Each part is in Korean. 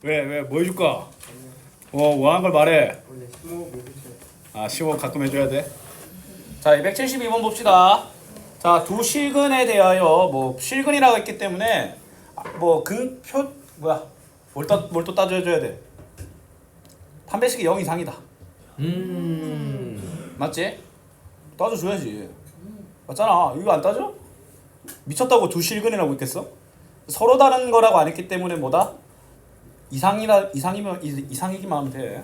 왜 뭐 해줄까? 원하는 걸 말해. 원래 심호흡 해주세요. 아, 심호흡 가끔 해줘야 돼. 자, 272번 봅시다. 자, 두 실근에 대하여 뭐 실근이라고 했기 때문에 뭐 근표 뭐야? 뭘 또 따져줘야 돼? 판별식이 0 이상이다. 맞지? 따져줘야지. 맞잖아. 이거 안 따져? 미쳤다고 두 실근이라고 있겠어? 서로 다른 거라고 안 했기 때문에 뭐다? 이상이기만 하면 돼.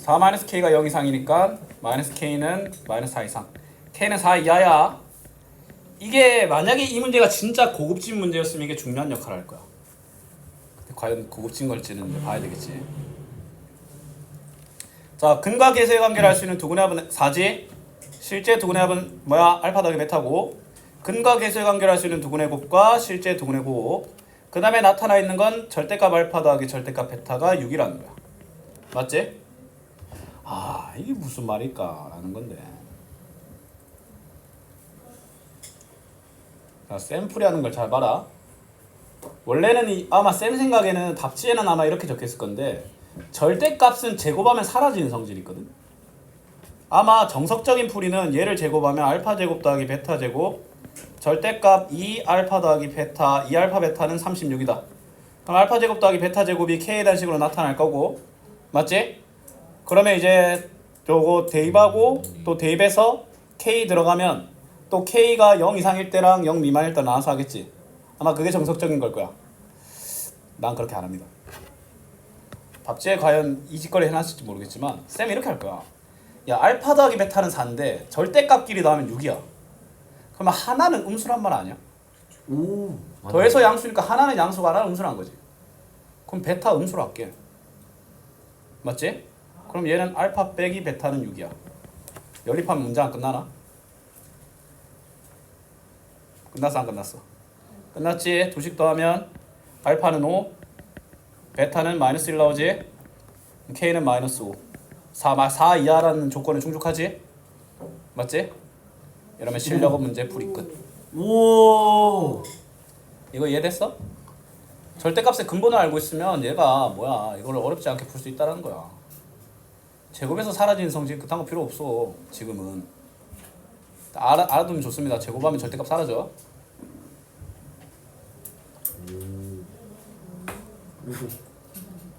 4-k가 0 이상이니까 -k는 -4 이상. k는 4 이하야. 이게 만약에 이 문제가 진짜 고급진 문제였으면 이게 중요한 역할을 할 거야. 과연 고급진 걸지는 이제 봐야 되겠지. 자, 근과 계수의 관계를 할 수 있는 두근의 합은 4지. 실제 두근의 합은 뭐야? 알파 더하기 베타고. 근과 계수의 관계를 할 수 있는 두근의 곱과 실제 두근의 곱. 그 다음에 나타나 있는 건 절대값 알파 더하기 절대값 베타가 6이라는 거야. 맞지? 아, 이게 무슨 말일까? 라는 건데. 자, 샘플이 하는 걸 잘 봐라. 원래는 아마 쌤 생각에는 답지에는 아마 이렇게 적혔을 건데 절대값은 제곱하면 사라지는 성질이 있거든. 아마 정석적인 풀이는 얘를 제곱하면 알파 제곱 더하기 베타 제곱 절대값 2 알파 더하기 베타 2 알파 베타는 36이다. 그럼 알파 제곱 더하기 베타 제곱이 k에 대한 식으로 나타날 거고 맞지? 그러면 이제 요거 대입하고 또 대입해서 k 들어가면 또 k가 0 이상일 때랑 0 미만일 때 나눠서 하겠지. 아마 그게 정석적인 걸 거야. 난 그렇게 안 합니다. 답지에 과연 이 짓거리 해놨을지 모르겠지만 쌤이 이렇게 할 거야. 야, 알파 더하기 베타는 4인데 절대값끼리 더하면 6이야. 그러면 하나는 음수란 말 아니야? 오. 더해서 양수니까 하나는 양수가 하나는 음수란 거지. 그럼 베타 음수로 할게. 맞지? 그럼 얘는 알파 빼기 베타는 6이야. 연립하면 문제 안 끝나나? 끝났어 안 끝났어? 끝났지? 두식 더하면 알파는 5 베타는 -1 나오지? k는 -5 4 이하라는 조건에 충족하지? 맞지? 이러면 실력은 문제 풀이 끝. 오. 이거 이해됐어? 절대값의 근본을 알고 있으면 얘가 뭐야 이걸 어렵지 않게 풀 수 있다는 거야. 제곱에서 사라지는 성질 그딴 거 필요 없어. 지금은 알아두면 좋습니다. 제곱하면 절대값 사라져.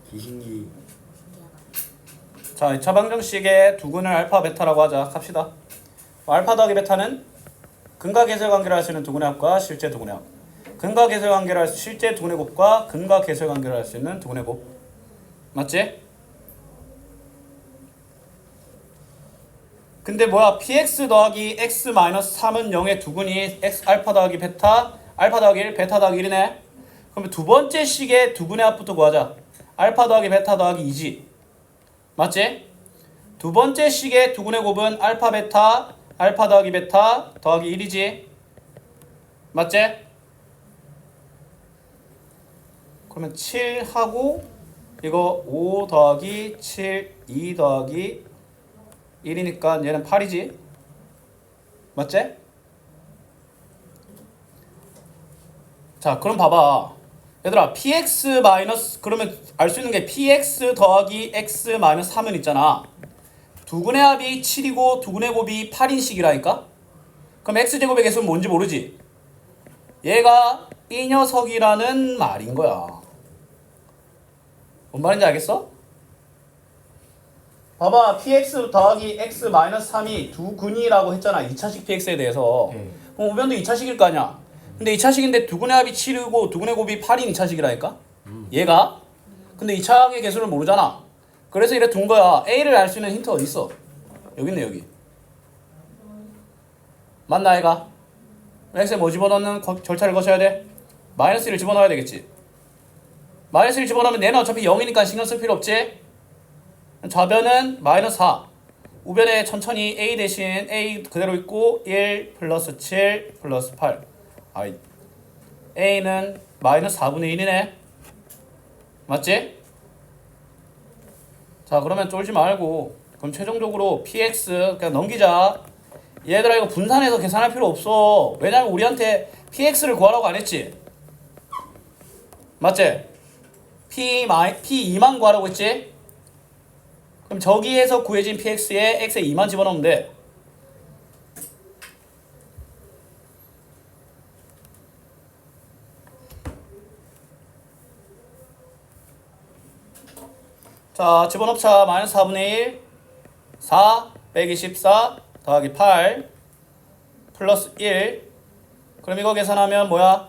기신기. 자, 2차 방정식의 두근을 알파 베타라고 하자. 갑시다. 알파 더하기 베타는 근과 계수의 관계를 할 수 있는 두근의 합과 실제 두근의 합. 근과 계수의 관계를 할 수 실제 두근의 곱과 근과 계수의 관계를 할 수 있는 두근의 곱. 맞지? 근데 뭐야? px 더하기 x 마이너스 3은 0의 두근이 x 알파 더하기 베타 알파 더하기 1 베타 더하기 1이네. 그러면 두 번째 식의 두근의 합부터 구하자. 알파 더하기 베타 더하기 2지. 맞지? 두 번째 식의 두근의 곱은 알파 베타 알파 더하기 베타 더하기 1이지. 맞지? 그러면 7하고 이거 5 더하기 7 2 더하기 1이니까 얘는 8이지. 맞지? 자, 그럼 봐봐. 얘들아, px 마이너스 그러면 알 수 있는 게 px 더하기 x 마이너스 3은 있잖아. 두근의 합이 7이고 두근의 곱이 8인 식이라니까? 그럼 x제곱의 개수는 뭔지 모르지? 얘가 이 녀석이라는 말인 거야. 뭔 말인지 알겠어? 봐봐, px 더하기 x 마이너스 3이 두근이라고 했잖아. 2차식 px에 대해서. 그럼 우변도 2차식일 거 아니야. 근데 2차식인데 두근의 합이 7이고 두근의 곱이 8인 2차식이라니까? 얘가? 근데 2차의 개수를 모르잖아. 그래서 이래 둔 거야. A를 알 수 있는 힌트 어디 있어? 여기 있네, 여기. 맞나, 얘가? x에 뭐 집어넣는 절차를 거쳐야 돼? -1을 집어넣어야 되겠지. -1을 집어넣으면 얘는 어차피 0이니까 신경 쓸 필요 없지? 좌변은 -4. 우변에 천천히 A 대신 A 그대로 있고 1 플러스 7 플러스 8. A는 -4분의 1이네. 맞지? 자, 그러면 쫄지 말고 그럼 최종적으로 px 그냥 넘기자. 얘들아, 이거 분산해서 계산할 필요 없어. 왜냐면 우리한테 px를 구하라고 안 했지. 맞지? P2만 구하라고 했지? 그럼 저기에서 구해진 PX에 X에 2만 집어넣으면 돼. 자, 집어넣자. 마이너스 4분의 1, 4 빼기 14 더하기 8 플러스 1. 그럼 이거 계산하면 뭐야?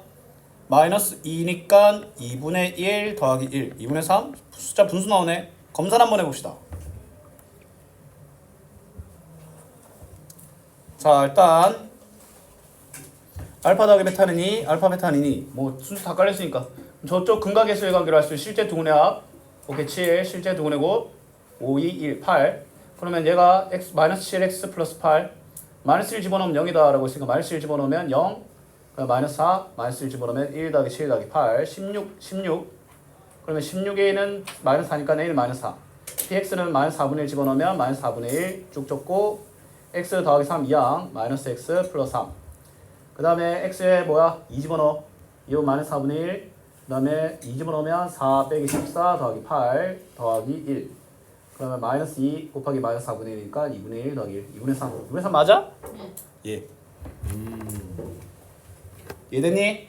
마이너스 2니까 2분의 1 더하기 1, 2분의 3? 숫자 분수 나오네. 검산 한번 해봅시다. 자, 일단 알파 더하기 베타는 2, 알파 베타는 2. 뭐 순수 다 깔렸으니까. 저쪽 근각계수의 관계로 할 수 있는 실제 두분의 합. 오케이, 7, 실제 두분의 곱. 5, 2, 1, 8. 그러면 얘가 x 마이너스 7x 플러스 8. 마이너스 1 집어넣으면 0이다 라고 했으니까 마이너스 1 집어넣으면 0. 마이너스 4, 마이너스 1 집어넣으면 1 더하기 7 더하기 8, 16. 그러면 16에는 마이너스 4니까 1 마이너스 4. px는 마이너스 4분의 1 집어넣으면 마이너스 4분의 1 쭉 줬고 x 더하기 3 2항 마이너스 x 플러스 3. 그 다음에 x에 뭐야? 2 집어넣어. 이거 마이너스 4분의 1. 그 다음에 2 집어넣으면 4 빼기 14 더하기 8 더하기 1. 그러면 마이너스 2 곱하기 마이너스 4분의 1이니까 2분의 1 더하기 1. 2분의 3. 2분의 3 맞아? 예. 이해됐니?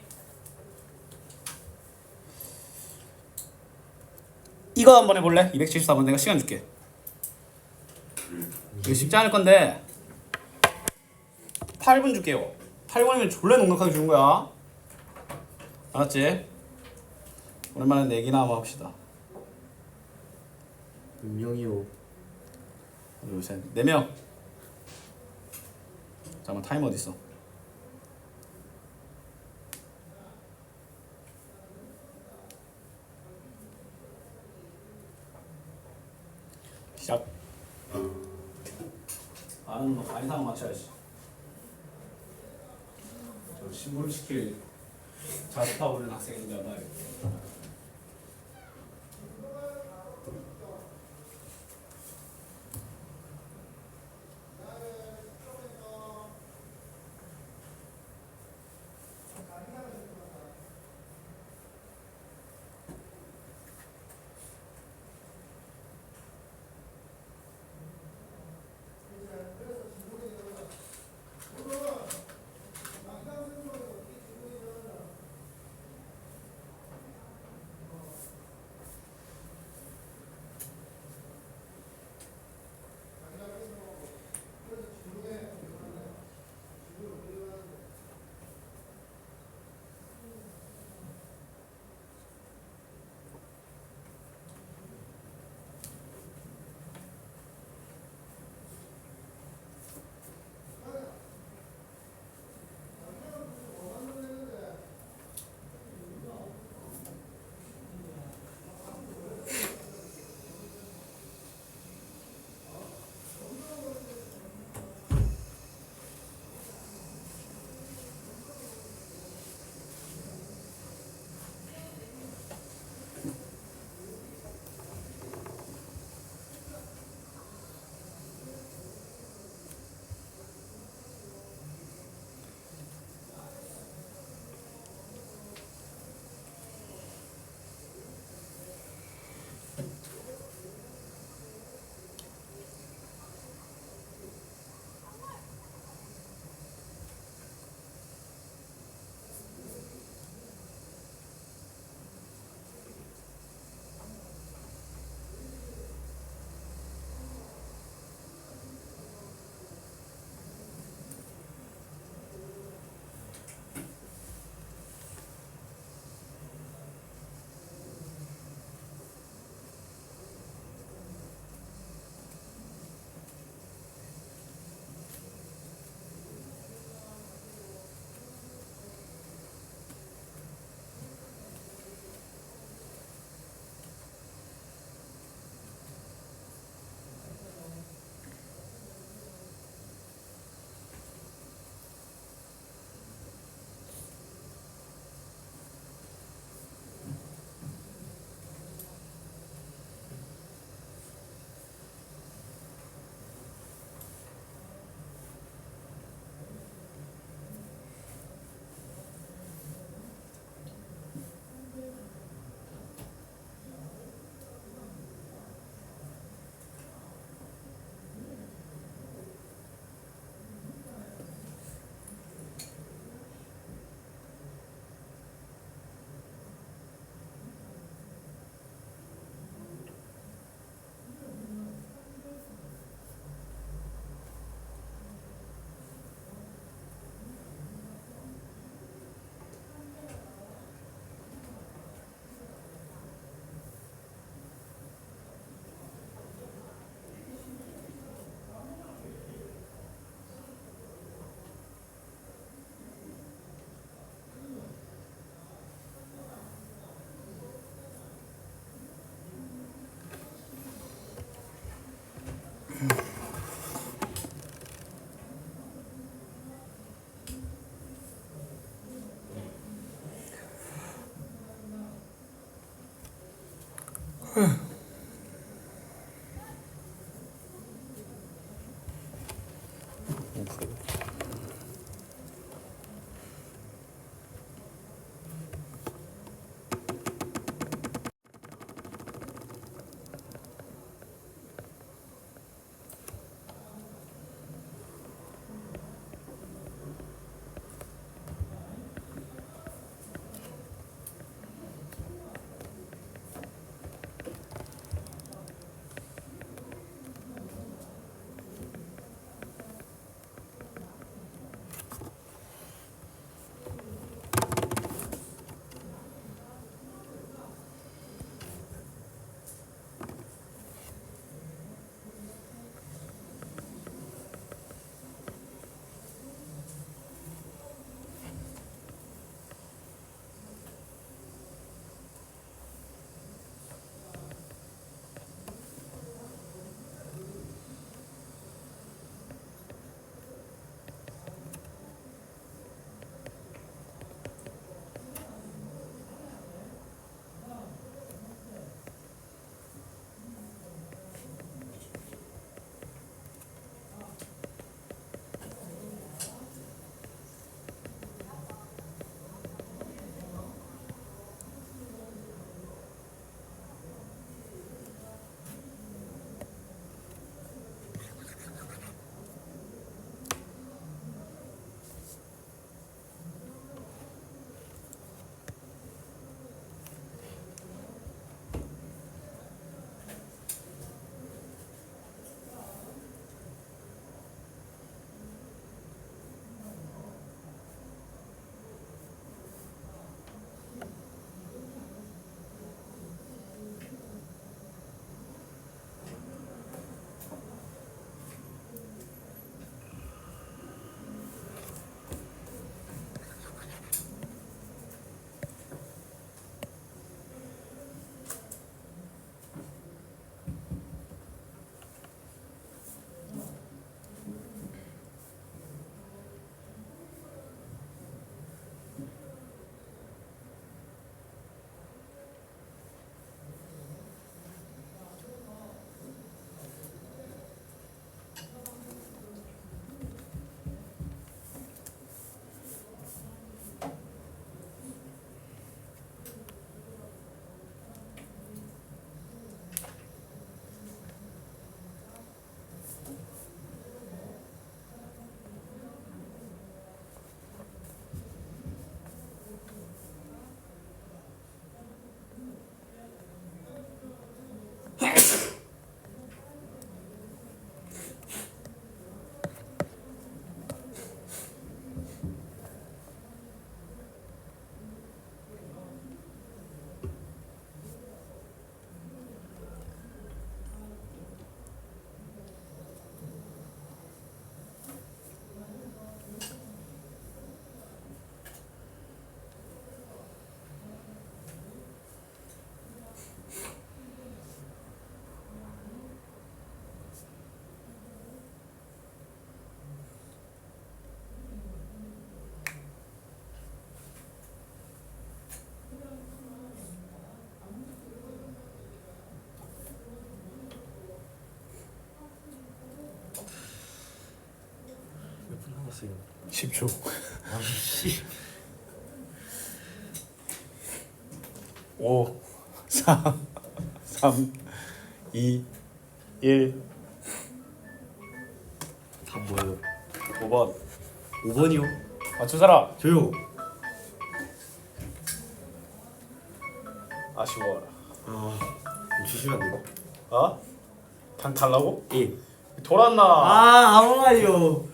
이거 한번 해볼래? 274번 내가 시간 줄게. 이거 쉽지 않을 건데 8분 줄게요. 8분이면 졸래 넉넉하게 주는 거야. 알았지? 오랜만에 내기나 한번 합시다. 운명이요. 둘, 셋, 4명. 잠깐만 타이머 어딨어? 시작. 아는 거 많이 사면 맞춰야지. 저 신고를 시킬 자습하 오는 학생인데 아마. 몇분 남았어요? 10초. 아씨. 5, 4, 3, 2, 1. 다 뭐예요? 5번. 5번이요? 맞춘 사람. 저요. 아쉬워라. 주시면 안 돼요? 어? 단 달라고? 예. 돌았나? 아무 말이요.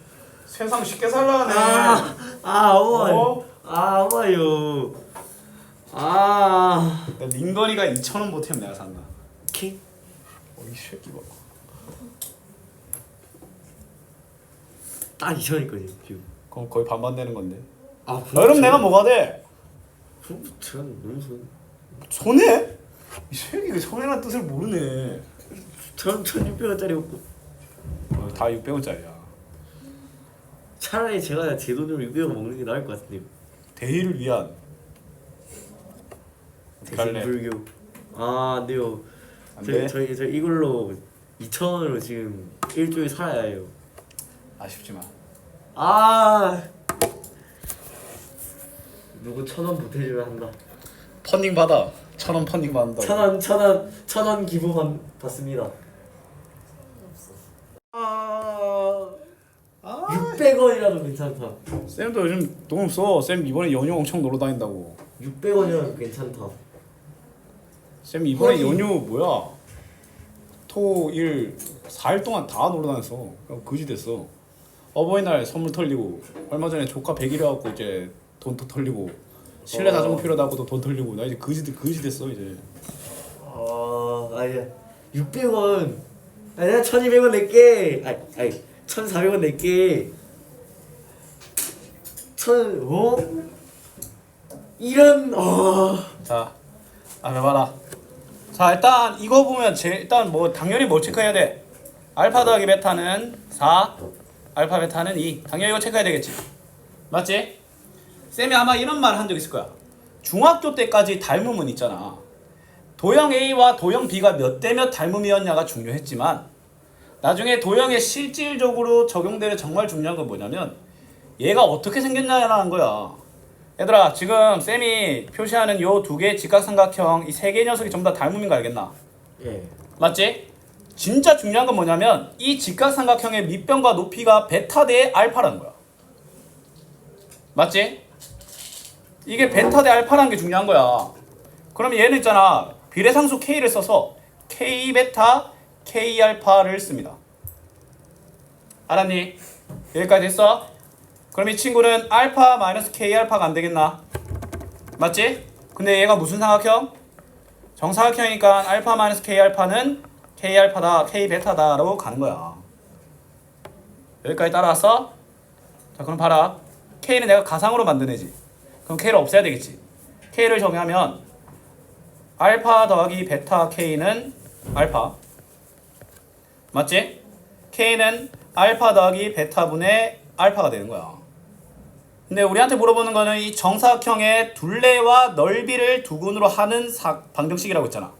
세상 쉽게 살라네. 아무 말. 어? 아무 말이요. 내 민건이가 2,000원 보태면 내가 산다. 오케이. 이 새끼 봐. 딱 2천원이거든요 지금. 그럼 거의 반반 되는 건데. 그럼 내가 뭐가 돼? 제가 너무 손해? 이 새끼가 손해란 뜻을 모르네. 전 1,600원짜리였고 다 600원짜리야. 차라리 제가 제 돈으로 600원 먹는 게 나을 것 같은데요. 대의를 위한. 어떻게 할래? 불교. 안 돼요. 안돼. 저희 이걸로 2,000원으로 지금 일주일 살아야 해요. 아쉽지만. 아 누구 1,000원 보태주면 한다. 펀딩 받아. 1,000원 펀딩 받는다. 1,000원 기부 받습니다. 아 600원이라도 괜찮다. 쌤도 요즘 돈 없어. 쌤 이번에 연휴 엄청 놀러 다닌다고. 600원이라도 괜찮다. 쌤 이번에 허니. 연휴 뭐야? 토, 일 4일 동안 다 놀러 다녔어. 그냥 거지 됐어. 어버이날 선물 털리고 얼마 전에 조카 100일 해갖고 이제 돈도 털리고 실내 자전거 필요하다고도 돈 털리고 나 이제 거지 됐어 이제. 아니야 600원. 아니 내가 1,200원 낼게. 아니 1,400원 낼게. 이런 자, 봐라. 자, 일단 이거 보면 일단 뭐 당연히 뭘 체크해야 돼? 알파 더하기 베타는 4, 알파 베타는 2. 당연히 이거 체크해야 되겠지. 맞지? 쌤이 아마 이런 말 한 적 있을 거야. 중학교 때까지 닮음은 있잖아. 도형 A와 도형 B가 몇 대 몇 닮음이었냐가 중요했지만 나중에 도형에 실질적으로 적용되는 정말 중요한 건 뭐냐면 얘가 어떻게 생겼냐라는 거야. 얘들아 지금 쌤이 표시하는 요 두 개의 직각삼각형 이 세 개의 녀석이 전부 다 닮음인 거 알겠나? 예. 맞지? 진짜 중요한 건 뭐냐면 이 직각삼각형의 밑변과 높이가 베타 대 알파라는 거야. 맞지? 이게 베타 대 알파라는 게 중요한 거야. 그러면 얘는 있잖아 비례상수 K를 써서 K 베타 K 알파를 씁니다. 알았니? 여기까지 됐어? 그럼 이 친구는 알파 마이너스 K 알파가 안 되겠나? 맞지? 근데 얘가 무슨 삼각형? 정사각형이니까 알파 마이너스 K 알파는 K 알파다, K 베타다라고 가는 거야. 여기까지 따라왔어? 자, 그럼 봐라. K는 내가 가상으로 만드네지. 그럼 K를 없애야 되겠지. K를 정의하면 알파 더하기 베타 K는 알파. 맞지? K는 알파 더하기 베타분의 알파가 되는 거야. 근데 우리한테 물어보는 거는 이 정사각형의 둘레와 넓이를 두근으로 하는 방정식이라고 했잖아.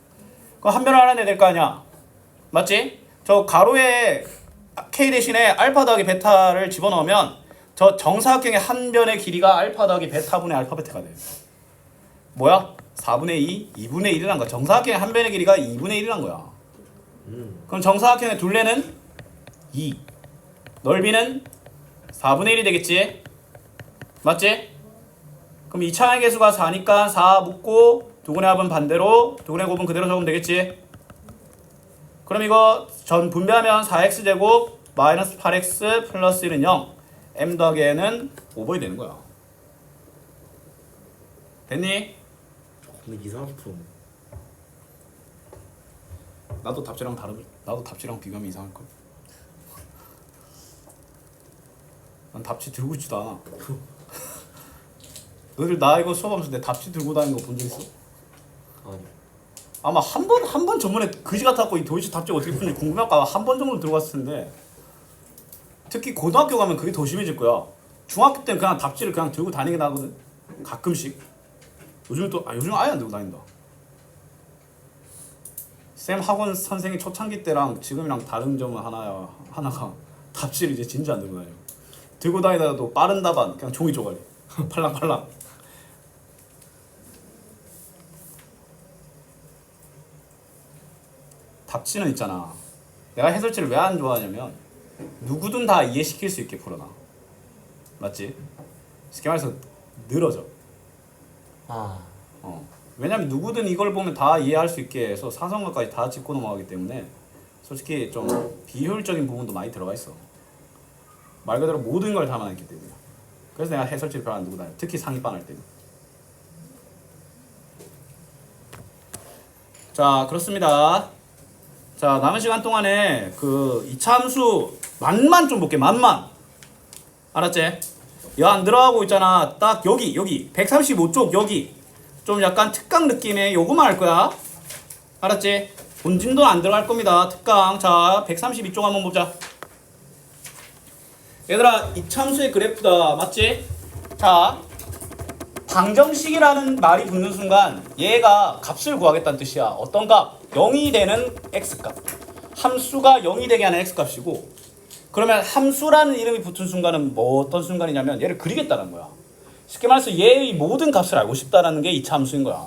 그럼 한 변을 알아내야 될 거 아니야. 맞지? 저 가로에 K 대신에 알파 더하기 베타를 집어넣으면 저 정사각형의 한 변의 길이가 알파 더하기 베타분의 알파 베타가 돼요. 뭐야? 4분의 2, 2분의 1이란 거야. 정사각형의 한 변의 길이가 2분의 1이란 거야. 그럼 정사각형의 둘레는 2, 넓이는 4분의 1이 되겠지? 맞지? 그럼 2차의 개수가 4니까 4 묶고 두근의 합은 반대로 두근의 곱은 그대로 적으면 되겠지? 그럼 이거 전 분배하면 4x제곱 마이너스 8x 플러스 1은 0 m 더하기 n은 5번이 되는 거야. 됐니? 근데 이상품. 나도 답지랑 비교하면 이상할걸. 난 답지 들고 있지도 않아. 너희들 나 이거 수업하면서 내 답지 들고 다니는 거 본 적 있어? 아니. 아마 한 번 전번에 그지 같았고 이 도대체 답지 어떻게 푸는지 궁금할까 한 번 정도 들고 갔을 텐데 특히 고등학교 가면 그게 더 심해질 거야. 중학교 때는 그냥 답지를 그냥 들고 다니긴 하거든. 가끔씩. 요즘 아예 안 들고 다닌다. 쌤 학원 선생님 초창기 때랑 지금이랑 다른 점은 하나가 답지를 이제 진짜 안 들고 다녀. 들고 다니다가도 빠른 답안 그냥 종이 쪼가리 팔랑팔랑. 답지는 있잖아. 내가 해설지를 왜 안 좋아하냐면 누구든 다 이해시킬 수 있게 풀어놔. 맞지? 쉽게 말해서 늘어져. 왜냐면 누구든 이걸 보면 다 이해할 수 있게 해서 사성어까지 다 짚고 넘어가기 때문에 솔직히 좀 비효율적인 부분도 많이 들어가 있어. 말 그대로 모든 걸 담아냈기 때문에. 그래서 내가 해설지를 별로 안 두고 다녀. 특히 상위반 할 때는. 자, 그렇습니다. 자, 남은 시간 동안에 그 이차함수 만만 좀 볼게. 만만. 알았지? 야, 안 들어가고 있잖아. 딱 여기 135쪽 여기 좀 약간 특강 느낌의 요거만 할 거야. 알았지? 본진도 안 들어갈 겁니다. 특강. 자, 132쪽 한번 보자. 얘들아, 이차함수의 그래프다. 맞지? 자, 방정식이라는 말이 붙는 순간 얘가 값을 구하겠다는 뜻이야. 어떤 값? 0이 되는 x값. 함수가 0이 되게 하는 x값이고, 그러면 함수라는 이름이 붙은 순간은 뭐 어떤 순간이냐면 얘를 그리겠다는 거야. 쉽게 말해서 얘의 모든 값을 알고 싶다는 게 2차 함수인 거야.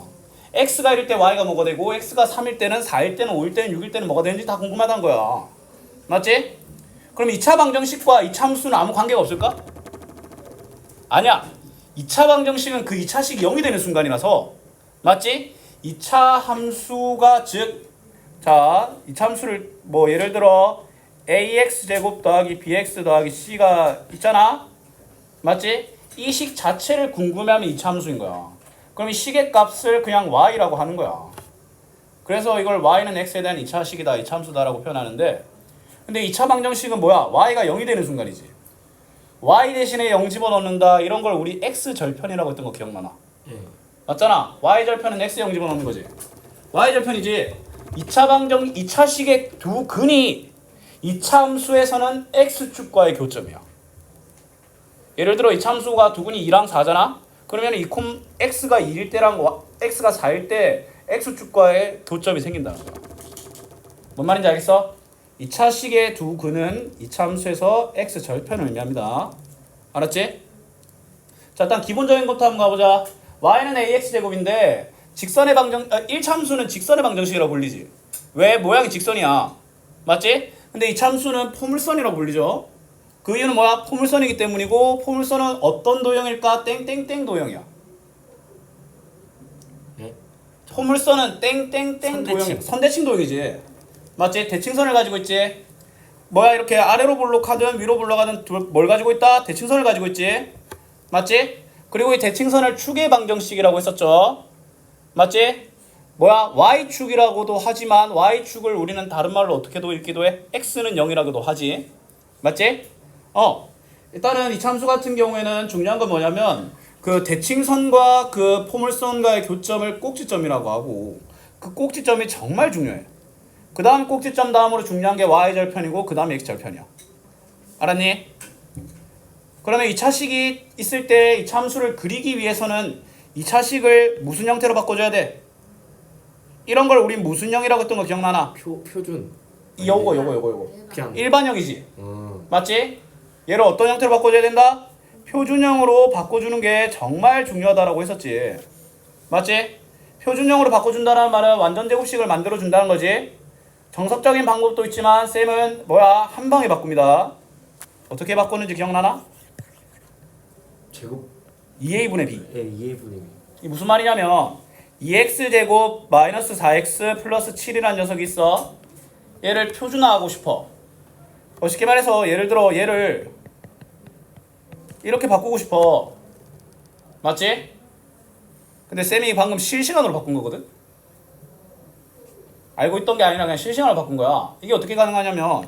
x가 1일 때 y가 뭐가 되고, x가 3일 때는 4일 때는 5일 때는 6일 때는 뭐가 되는지 다 궁금하다는 거야. 맞지? 그럼 2차 방정식과 2차 함수는 아무 관계가 없을까? 아니야. 2차 방정식은 그 2차식이 0이 되는 순간이라서, 맞지? 2차 함수가 즉, 자, 2차 함수를 뭐 예를 들어 ax 제곱 더하기 bx 더하기 c가 있잖아. 맞지? 이 식 자체를 궁금해하면 2차 함수인 거야. 그럼 이 식의 값을 그냥 y라고 하는 거야. 그래서 이걸 y는 x에 대한 2차식이다, 2차 함수다라고 표현하는데, 근데 2차 방정식은 뭐야? y가 0이 되는 순간이지. y 대신에 0 집어넣는다, 이런 걸 우리 x절편이라고 했던 거 기억나나? 맞잖아. y절편은 x 0 집어넣는 거지. y절편이지. 2차식의 두 근이 2차 함수에서는 x축과의 교점이야. 예를 들어 2차 함수가 두 근이 2랑 4잖아. 그러면 이 x가 2일 때랑 x가 4일 때 x축과의 교점이 생긴다는 거야. 뭔 말인지 알겠어? 2차식의 두 근은 2차 함수에서 x절편을 의미합니다. 알았지? 자, 일단 기본적인 것부터 한번 가보자. y는 ax제곱인데 직선의 1차 함수는 직선의 방정식이라고 불리지. 왜? 모양이 직선이야. 맞지? 근데 2차 함수는 포물선이라고 불리죠. 그 이유는 뭐야? 포물선이기 때문이고, 포물선은 어떤 도형일까? 땡땡땡 도형이야. 네? 포물선은 땡땡땡 도형이야. 선대칭 도형이지. 맞지? 대칭선을 가지고 있지. 뭐야, 이렇게 아래로 볼록하든 위로 볼록하든 뭘 가지고 있다? 대칭선을 가지고 있지. 맞지? 그리고 이 대칭선을 축의 방정식이라고 했었죠. 맞지? 뭐야, y축이라고도 하지만 y축을 우리는 다른 말로 어떻게도 읽기도 해? x는 0이라고도 하지. 맞지? 일단은 이 참수 같은 경우에는 중요한 건 뭐냐면 그 대칭선과 그 포물선과의 교점을 꼭지점이라고 하고, 그 꼭지점이 정말 중요해. 그 다음 꼭지점 다음으로 중요한 게 y절편이고, 그 다음에 x절편이야. 알았니? 그러면 2차식이 있을 때 이 참수를 그리기 위해서는 2차식을 무슨 형태로 바꿔줘야 돼? 이런 걸 우리 무슨 형이라고 했던 거 기억나나? 표준. 요거 그냥. 일반형이지. 맞지? 얘를 어떤 형태로 바꿔줘야 된다? 표준형으로 바꿔주는 게 정말 중요하다라고 했었지. 맞지? 표준형으로 바꿔준다는 말은 완전 제곱식을 만들어준다는 거지. 정석적인 방법도 있지만 쌤은 뭐야? 한 방에 바꿉니다. 어떻게 바꿨는지 기억나나? 제곱. 2a분의 b. 예, 2a분의 b. 이 무슨 말이냐면 2x제곱 마이너스 4x 플러스 7이라는 녀석이 있어. 얘를 표준화하고 싶어. 쉽게 말해서 예를 들어 얘를 이렇게 바꾸고 싶어. 맞지? 근데 쌤이 방금 실시간으로 바꾼 거거든? 알고 있던 게 아니라 그냥 실시간으로 바꾼 거야. 이게 어떻게 가능하냐면,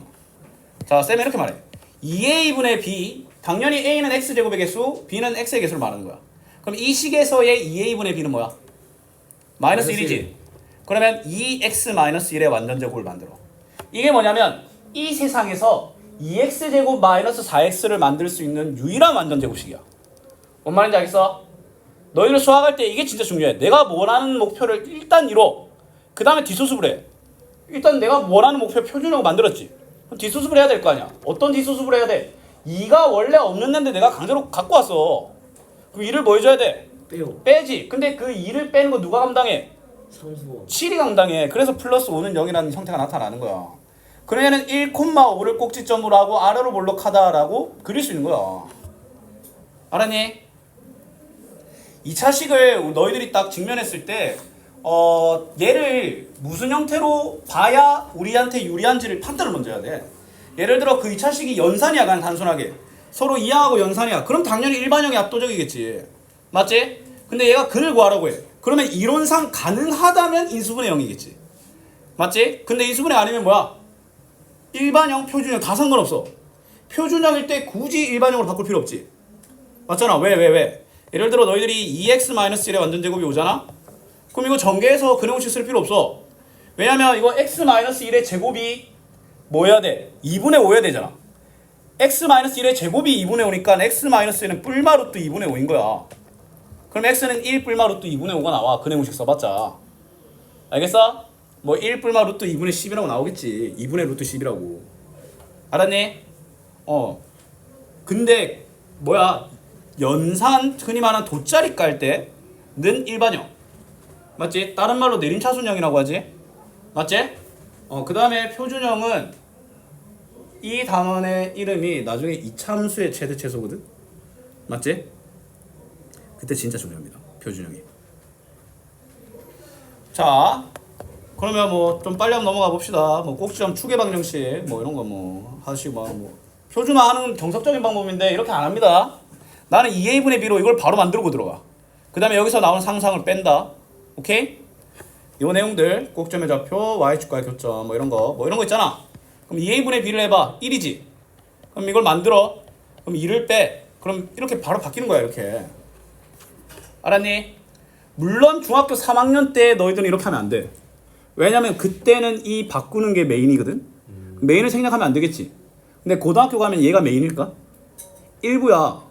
자, 쌤이 이렇게 말해. 2a분의 b, 당연히 a는 x제곱의 개수, b는 x의 개수를 말하는 거야. 그럼 이 식에서의 2a분의 b는 뭐야? 마이너스 1이지. 그러면 2x-1의 완전제곱을 만들어. 이게 뭐냐면 이 세상에서 2x제곱 마이너스 4x를 만들 수 있는 유일한 완전제곱식이야. 뭔 말인지 알겠어? 너희들 수학할 때 이게 진짜 중요해. 내가 원하는 목표를 일단 이뤄. 그 다음에 뒷수습을 해. 일단 내가 원하는 목표 표준으로 만들었지. 그럼 뒷수습을 해야 될 거 아니야. 어떤 뒷수습을 해야 돼? 2가 원래 없는 데인데 내가 강제로 갖고 왔어. 그럼 2를 뭐 해줘야 돼? 빼지. 근데 그 2를 빼는 거 누가 감당해? 상수원. 7이 감당해. 그래서 플러스 5는 0이라는 형태가 나타나는 거야. 그러면은 1,5를 꼭지점으로 하고 아래로 볼록하다라고 그릴 수 있는 거야. 알았니? 2차식을 너희들이 딱 직면했을 때 얘를 무슨 형태로 봐야 우리한테 유리한지를 판단을 먼저 해야 돼. 예를 들어 그 2차식이 연산이야. 그냥 단순하게 서로 이항하고 연산이야. 그럼 당연히 일반형이 압도적이겠지. 맞지? 근데 얘가 근을 구하라고 해. 그러면 이론상 가능하다면 인수분해 0이겠지. 맞지? 근데 인수분해 아니면 뭐야? 일반형, 표준형 다 상관없어. 표준형일 때 굳이 일반형으로 바꿀 필요 없지. 맞잖아. 왜? 예를 들어 너희들이 2x-1의 완전제곱이 오잖아? 그럼 이거 전개해서 근해공식 쓸 필요 없어. 왜냐면 이거 x-1의 제곱이 뭐 해야 돼? 2분의 5 해야 되잖아. x-1의 제곱이 2분의 5니까 x-1은 뿔마루트 2분의 5인 거야. 그럼 x는 1 뿔마 루트 2분의 5가 나와. 근해 공식 써봤자. 알겠어? 뭐 1 뿔마 루트 2분의 10이라고 나오겠지. 2분의 루트 10이라고. 알았니? 근데 뭐야? 연산 흔히 말하는 돗자리 깔 때는 일반형. 맞지? 다른 말로 내림차순형이라고 하지. 맞지? 그 다음에 표준형은 이 단원의 이름이 나중에 이참수의 최대 최소거든. 맞지? 그때 진짜 중요합니다. 표준형이. 자, 그러면 뭐 좀 빨리 한번 넘어가 봅시다. 뭐 꼭지점 추계 방정식 뭐 이런 거 뭐 하시고 뭐 표준화하는 정석적인 방법인데 이렇게 안 합니다. 나는 2a분의 b로 이걸 바로 만들고 들어가. 그 다음에 여기서 나오는 상상을 뺀다. 오케이? 요 내용들 꼭점의 좌표, y축과의 교점 뭐 이런 거 있잖아. 그럼 2a분의 b를 해봐. 1이지. 그럼 이걸 만들어. 그럼 2를 빼. 그럼 이렇게 바로 바뀌는 거야. 이렇게. 알았니? 물론 중학교 3학년 때 너희들은 이렇게 하면 안 돼. 왜냐면 그때는 이 바꾸는 게 메인이거든. 메인을 생략하면 안 되겠지. 근데 고등학교 가면 얘가 메인일까? 일부야.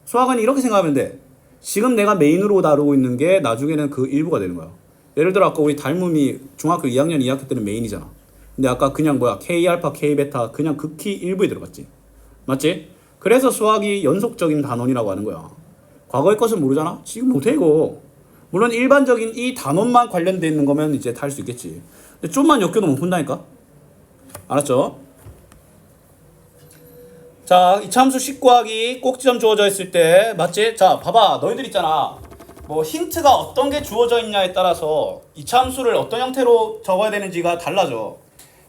수학은 이렇게 생각하면 돼. 지금 내가 메인으로 다루고 있는 게 나중에는 그 일부가 되는 거야. 예를 들어 아까 우리 닮음이 중학교 2학년 2학기 때는 메인이잖아. 근데 아까 그냥 뭐야 K알파, K베타 그냥 극히 일부에 들어갔지. 맞지? 그래서 수학이 연속적인 단원이라고 하는 거야. 과거의 것은 모르잖아? 지금 못해 이거. 물론 일반적인 이 단원만 관련돼 있는 거면 이제 탈 수 있겠지. 근데 좀만 엮여도 못 푼다니까? 알았죠? 자, 이참수 식구하기 꼭지점 주어져 있을 때 맞지? 자, 봐봐. 너희들 있잖아. 뭐 힌트가 어떤 게 주어져 있냐에 따라서 이참수를 어떤 형태로 적어야 되는지가 달라져.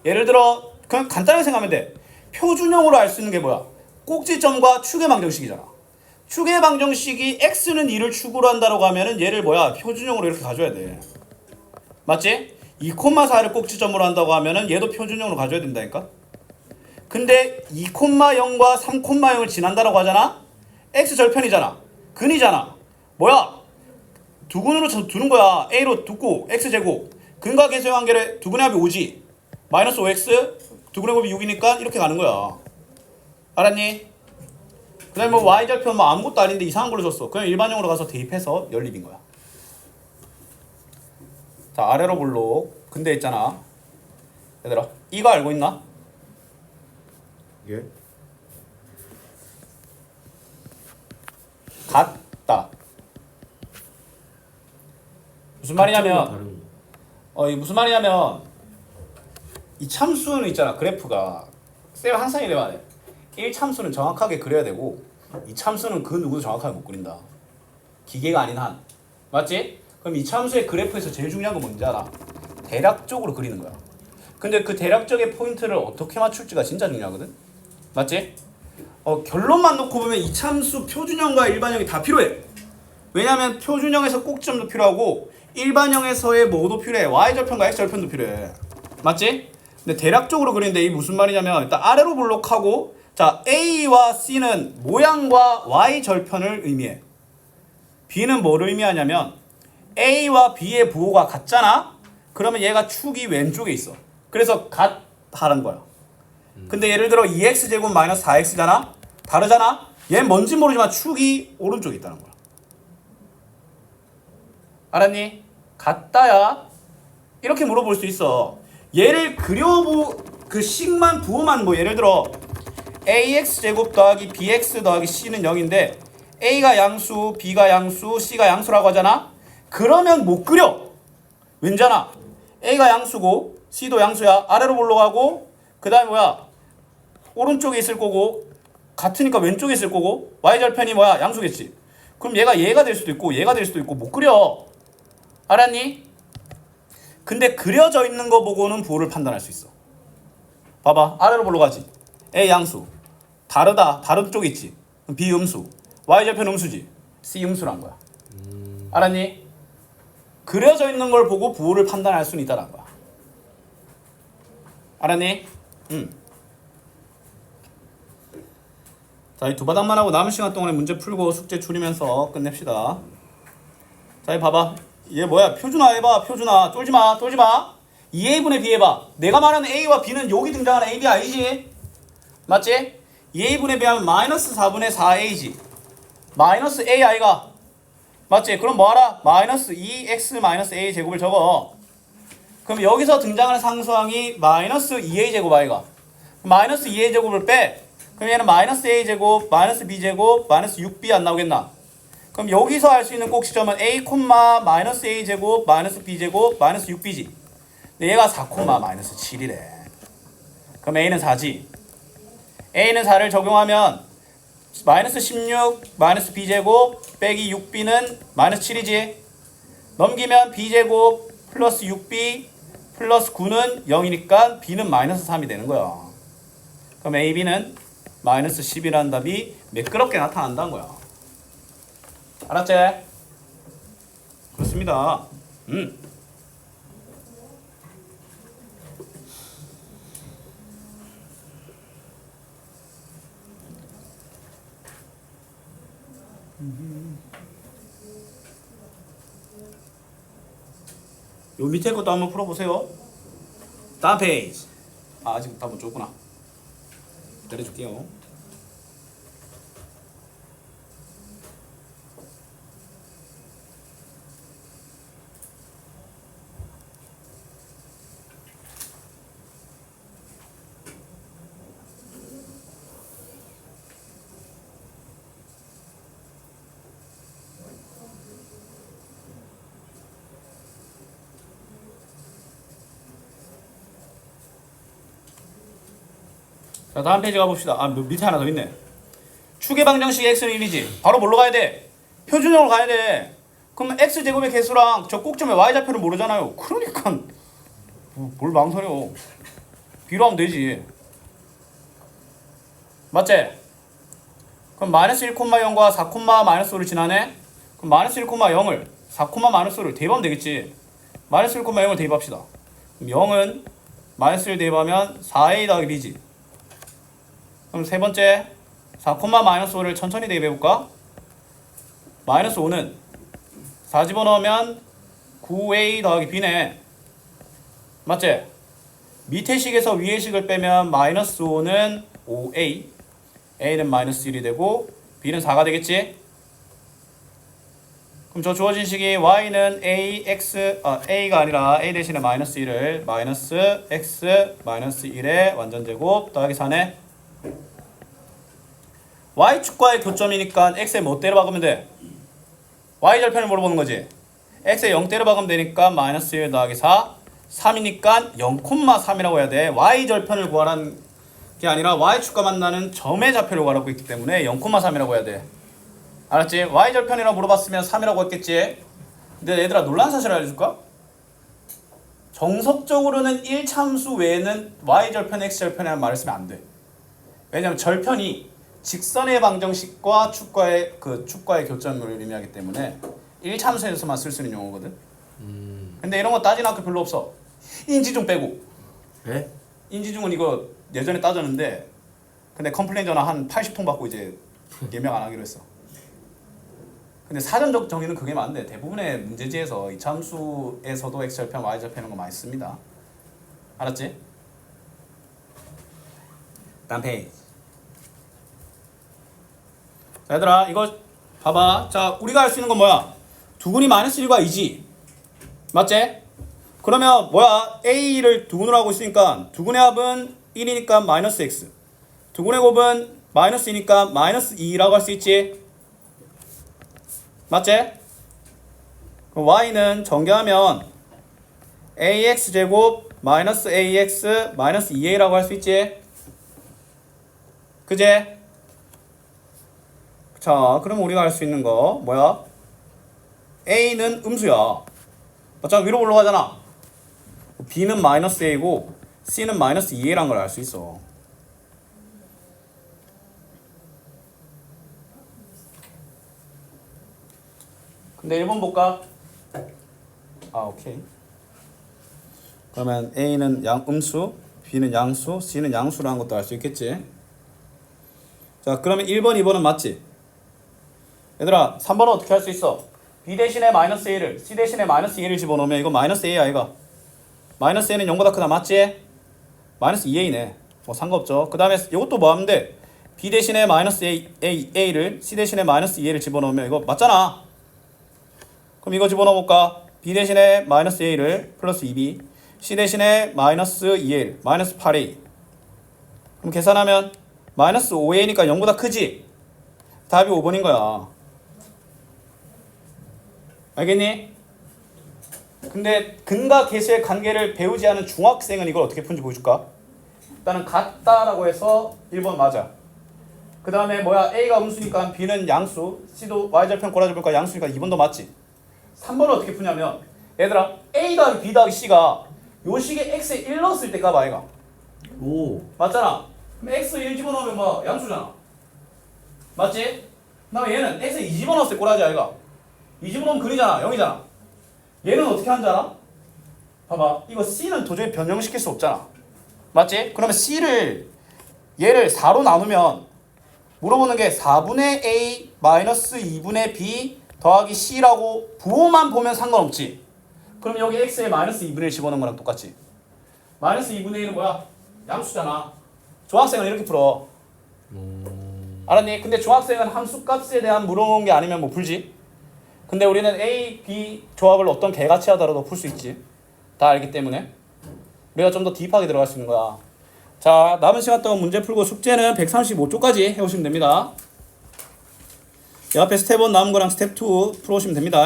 예를 들어 그냥 간단하게 생각하면 돼. 표준형으로 알 수 있는 게 뭐야? 꼭지점과 축의 방정식이잖아. 축의 방정식이 x는 2를 축으로 한다고 하면은 얘를 뭐야? 표준형으로 이렇게 가져야 돼. 맞지? 2,4를 꼭지점으로 한다고 하면은 얘도 표준형으로 가져야 된다니까? 근데 2,0과 3,0을 지난다라고 하잖아? x 절편이잖아. 근이잖아. 뭐야? 두근으로 두는 거야. a로 두고 x제곱. 근과 계수의 관계를 두근의 합이 5지. 마이너스 5x 두근의 곱이 6이니까 이렇게 가는 거야. 알았니? 그 다음에 뭐 y절편 뭐 아무것도 아닌데 이상한 걸로 줬어. 그냥 일반형으로 가서 대입해서 연립인 거야. 자, 아래로 볼록. 근데 있잖아. 얘들아, 이거 알고 있나? 예? 같다. 무슨 말이냐면 이 무슨 말이냐면 이 참수는 있잖아. 그래프가 쌤 항상 이래 말해. 1참수는 정확하게 그려야 되고 2참수는 그 누구도 정확하게 못 그린다. 기계가 아닌 한. 맞지? 그럼 이 참수의 그래프에서 제일 중요한 건 뭔지 알아? 대략적으로 그리는 거야. 근데 그 대략적인 포인트를 어떻게 맞출지가 진짜 중요하거든. 맞지? 결론만 놓고 보면 이 참수 표준형과 일반형이 다 필요해. 왜냐면 표준형에서 꼭지점도 필요하고 일반형에서의 뭐도 필요해. y절편과 x절편도 필요해. 맞지? 근데 대략적으로 그리는데 이 무슨 말이냐면 일단 아래로 블록하고 자 A와 C는 모양과 y절편을 의미해. B는 뭐를 의미하냐면 A와 B의 부호가 같잖아? 그러면 얘가 축이 왼쪽에 있어. 그래서 같다는 거야. 근데 예를 들어 2x제곱 마이너스 4x잖아? 다르잖아? 얘는 뭔지 모르지만 축이 오른쪽에 있다는 거야. 알았니? 같다야? 이렇게 물어볼 수 있어. 얘를 그 식만 부호만 뭐 예를 들어 ax제곱 더하기 bx 더하기 c는 0인데 a가 양수, b가 양수, c가 양수라고 하잖아? 그러면 못 그려. 왠잖아? a가 양수고 c도 양수야. 아래로 올라가고 그 다음에 뭐야? 오른쪽에 있을 거고 같으니까 왼쪽에 있을 거고 y절편이 뭐야? 양수겠지. 그럼 얘가 될 수도 있고 얘가 될 수도 있고 못 그려. 알았니? 근데 그려져 있는 거 보고는 부호를 판단할 수 있어. 봐봐. 아래로 올라가지. A 양수. 다르다. 다른 쪽 있지. B 음수. y절편 음수지. C 음수란 거야. 알았니? 그려져 있는 걸 보고 부호를 판단할 수는 있다는 거야. 알았니? 자, 이 두 바닥만 하고 남은 시간 동안에 문제 풀고 숙제 줄이면서 끝냅시다. 자, 이 봐봐. 얘 뭐야? 표준화 해봐. 표준화. 쫄지마. 2a분의 b 해봐. 내가 말하는 a와 b는 여기 등장하는 a, b 아니지? 맞지? 2a분의 b 하면 마이너스 4분의 4a지. 마이너스 a 아이가 맞지? 그럼 뭐하라? 마이너스 2x 마이너스 a 제곱을 적어. 그럼 여기서 등장하는 상수항이 마이너스 2a 제곱 아이가. 마이너스 2a 제곱을 빼. 그럼 얘는 마이너스 a 제곱 마이너스 b 제곱 마이너스 6b 안 나오겠나? 그럼 여기서 할 수 있는 꼭 시점은 a 콤마 마이너스 a 제곱 마이너스 b 제곱 마이너스 6b지. 근데 얘가 4 콤마 마이너스 7이래. 그럼 a는 4지. a는 4를 적용하면 마이너스 16 마이너스 b제곱 빼기 6b는 마이너스 7이지. 넘기면 b제곱 플러스 6b 플러스 9는 0이니까 b는 마이너스 3이 되는 거야. 그럼 ab는 마이너스 10이라는 답이 매끄럽게 나타난다는 거야. 알았지? 그렇습니다. 요 밑에 것도 한번 풀어보세요. 다음 페이지. 아직 답은 좁구나. 내려줄게요. 자, 다음 페이지 가봅시다. 아, 밑에 하나 더 있네. 축의 방정식 x는 1이지. 바로 뭘로 가야 돼? 표준형으로 가야 돼. 그럼 x제곱의 개수랑 저 꼭점의 y좌표를 모르잖아요. 그러니까 뭘 망설여. B로 하면 되지. 맞지? 그럼 마이너스 1,0과 4, 마이너스 5를 지나네? 그럼 마이너스 1,0을 4, 마이너스 5를 대입하면 되겠지. 마이너스 1,0을 대입합시다. 그럼 0은 마이너스 1 대입하면 4a 더하기 b지. 그럼 세 번째 4, 마이너스 5를 천천히 대입해볼까? 마이너스 5는 4 집어넣으면 9a 더하기 b네. 맞지? 밑에 식에서 위에 식을 빼면 마이너스 5는 5a, a는 마이너스 1이 되고 b는 4가 되겠지? 그럼 저 주어진 식이 y는 a가 아니라 a 대신에 마이너스 1을 마이너스 x 마이너스 1의 완전제곱 더하기 4네. y축과의 교점이니까 x에 뭐 때려 박으면 돼? y절편을 물어보는 거지. x에 0 때려 박으면 되니까 마이너스 1 더하기 4 3이니까 0,3이라고 해야 돼. y절편을 구하라는 게 아니라 y축과 만나는 점의 좌표를 구하라고 했기 때문에 0,3이라고 해야 돼. 알았지? y절편이라고 물어봤으면 3이라고 했겠지. 근데 얘들아 놀라운 사실을 알려줄까? 정석적으로는 1참수 외에는 y절편, x절편이라는 말을 쓰면 안 돼. 왜냐면 절편이 직선의 방정식과 축과의 교점을 의미하기 때문에 1참수에서만 쓸 수 있는 용어거든. 근데 이런 거 따지는 학교 별로 없어. 인지중 빼고. 네? 인지중은 이거 예전에 따졌는데 근데 컴플레인 전화 한 80통 받고 이제 예명 안 하기로 했어. 근데 사전적 정의는 그게 맞는데 대부분의 문제지에서 이참수에서도 x절편, y절편 이런 거 많이 씁니다. 알았지? 다음 페이지. 자, 얘들아 이거 봐봐. 자, 우리가 할 수 있는 건 뭐야? 두근이 마이너스 1과 2지. 맞지? 그러면 뭐야? a를 두근으로 하고 있으니까 두근의 합은 1이니까 마이너스 x, 두근의 곱은 마이너스 2니까 마이너스 2라고 할 수 있지. 맞지? 그럼 y는 전개하면 ax 제곱 마이너스 ax 마이너스 2a라고 할 수 있지. 그제? 자, 그럼 우리가 할 수 있는 거 뭐야? a는 음수야. 맞잖아. 위로 올라가잖아. b는 마이너스 a고 c는 마이너스 2a란 걸 알 수 있어. 근데 1번 볼까? 아, 오케이. 그러면 a는 음수, b는 양수, c는 양수라는 것도 알 수 있겠지. 자, 그러면 1번, 2번은 맞지? 얘들아 3번은 어떻게 할 수 있어? b 대신에 마이너스 a를, c 대신에 마이너스 2를 집어넣으면 이거 마이너스 a 아이가. 마이너스 a는 0보다 크다. 맞지? 마이너스 2a네. 뭐 상관없죠. 그 다음에 이것도 뭐 하면 돼? b 대신에 마이너스 a를, c 대신에 마이너스 2a를 집어넣으면 이거 맞잖아. 그럼 이거 집어넣어볼까? b 대신에 마이너스 a를 플러스 2b, c 대신에 마이너스 2a, 마이너스 8a. 그럼 계산하면 마이너스 5a니까 0보다 크지? 답이 5번인 거야. 알겠니? 근데 근과 계수의 관계를 배우지 않은 중학생은 이걸 어떻게 푸는지 보여줄까? 일단은 같다라고 해서 1번 맞아. 그 다음에 뭐야? A가 음수니까 B는 양수, C도 Y절편 고라절편과 양수니까 2번도 맞지. 3번은 어떻게 푸냐면 얘들아 A 더하기 B 더하기 C가 요 식에 X에 1 넣었을 때 값 아이가 오. 맞잖아. 그럼 X 1 집어넣으면 뭐 양수잖아. 맞지? 그 다음에 얘는 X에 2 집어넣었을 때 꼬라지 아이가 2 집어넣으면 근이잖아. 0이잖아. 얘는 어떻게 하는 줄 알아? 봐봐. 이거 C는 도저히 변형시킬 수 없잖아. 맞지? 그러면 C를 얘를 4로 나누면 물어보는 게 4분의 A 마이너스 2분의 B 더하기 C라고 부호만 보면 상관없지. 그럼 여기 X에 마이너스 2분의 1 집어넣은 거랑 똑같지. 마이너스 2분의 1은 뭐야? 양수잖아. 중학생은 이렇게 풀어. 알았니? 근데 중학생은 함수값에 대한 물어보는 게 아니면 못 풀지. 근데 우리는 A, B 조합을 어떤 개같이 하더라도 풀 수 있지. 다 알기 때문에 우리가 좀 더 딥하게 들어갈 수 있는 거야. 자, 남은 시간 동안 문제 풀고 숙제는 135쪽까지 해오시면 됩니다. 옆에 스텝 1 남은 거랑 스텝 2 풀어오시면 됩니다.